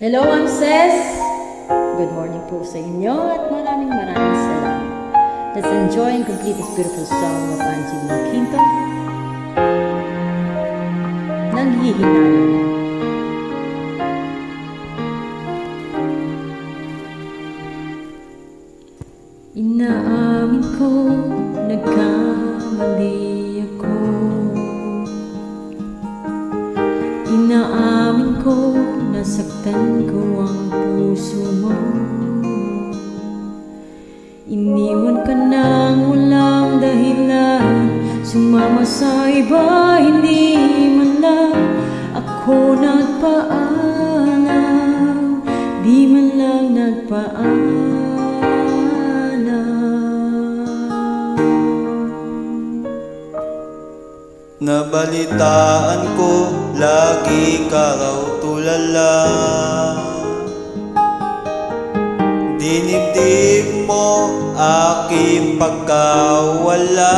Hello, I'm Ces. Good morning po sa inyo at maraming salamat. Let's enjoy and complete this beautiful song of Angelina Quinto. Nanghihinayang. Inaamin ko, nagkamali ako. Inaamin ko, nasaktan ko ang puso mo. Iniwan ka nang walang dahilan, sumama sa iba, hindi man lang ako nagpaalam, di man lang nagpaalam. Nabalitaan ko, lagi ka raw tulala. Dinibdib mo aking pagkawala.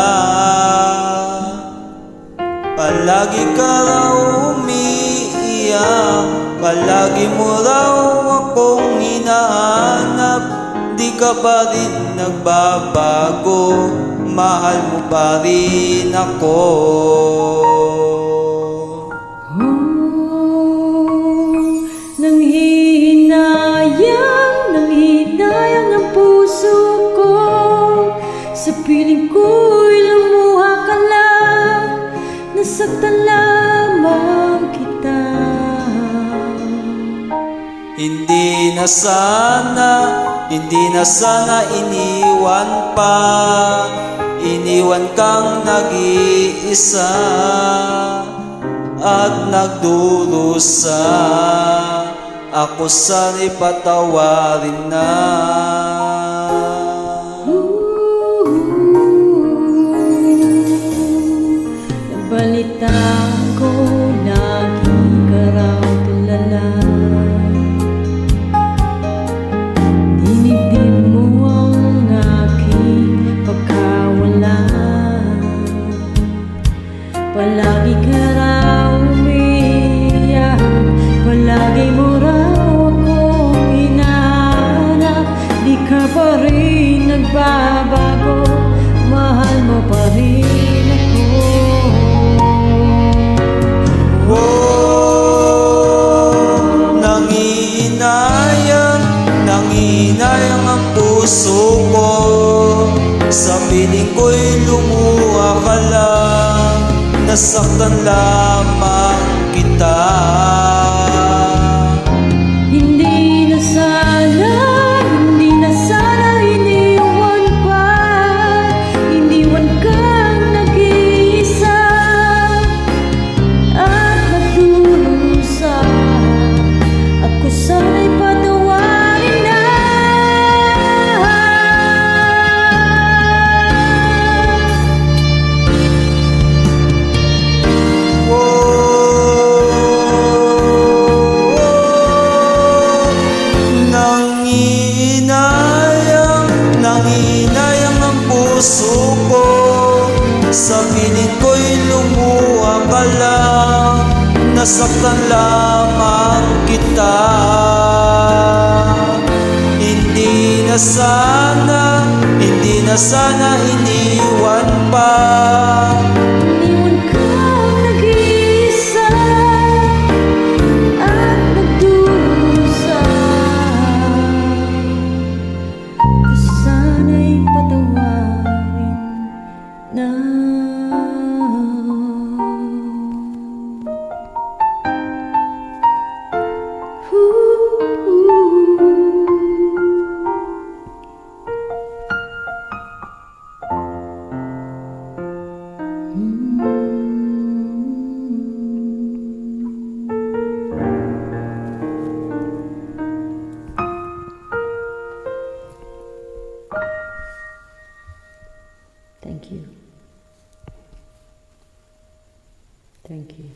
Palagi ka raw umiiyak, palagi mo raw akong hinahanap. Di ka pa rin nagbabago, mahal mo pa rin ako. Nanghihinayang ang puso ko. Sa piling ko'y lumuha ka lang, nasaktan lamang kita. Hindi na sana iniwan pa. Iniwan kang nag-iisa at nagdurusa. Ako sana'y patawarin na. Nabalitaan ko, lagi ka raw tulala. Dinibdib mo ang aking pagkawala. Palagi ka raw umiiyak, palagi mo raw akong hinahanap. Di ka pa rin nagbabago, mahal mo pa rin ako. Nanghihinayang ang puso ko. Sa piling ko'y lumuha ka lang, nasaktan lamang kita. Hindi na sana iniwan pa. Iniwan kang nag-iisa at nagdurusa. Ako sana'y patawarin na. Nanghihinayang ang puso ko. Sa piling ko'y lumuha ka lang, nasaktan lamang kita. Hindi na sana iniwan pa. Iniwan kang nag-iisa at nagdurusa. Ako sana'y patawarin na. Thank you. Thank you.